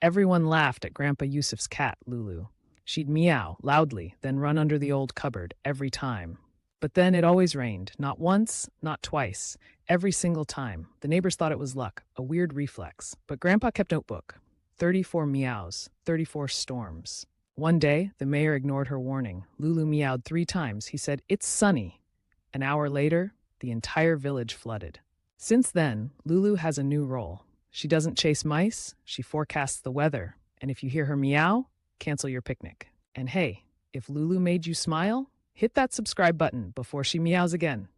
Everyone laughed at Grandpa Yusuf's cat, Lulu. She'd meow loudly, then run under the old cupboard every time. But then it always rained, not once, not twice, every single time. The neighbors thought it was luck, a weird reflex. But Grandpa kept notebook. 34 meows, 34 storms. One day, the mayor ignored her warning. Lulu meowed 3 times. He said, "It's sunny." An hour later, the entire village flooded. Since then, Lulu has a new role. She doesn't chase mice, she forecasts the weather. And if you hear her meow, cancel your picnic. And hey, if Lulu made you smile, hit that subscribe button before she meows again.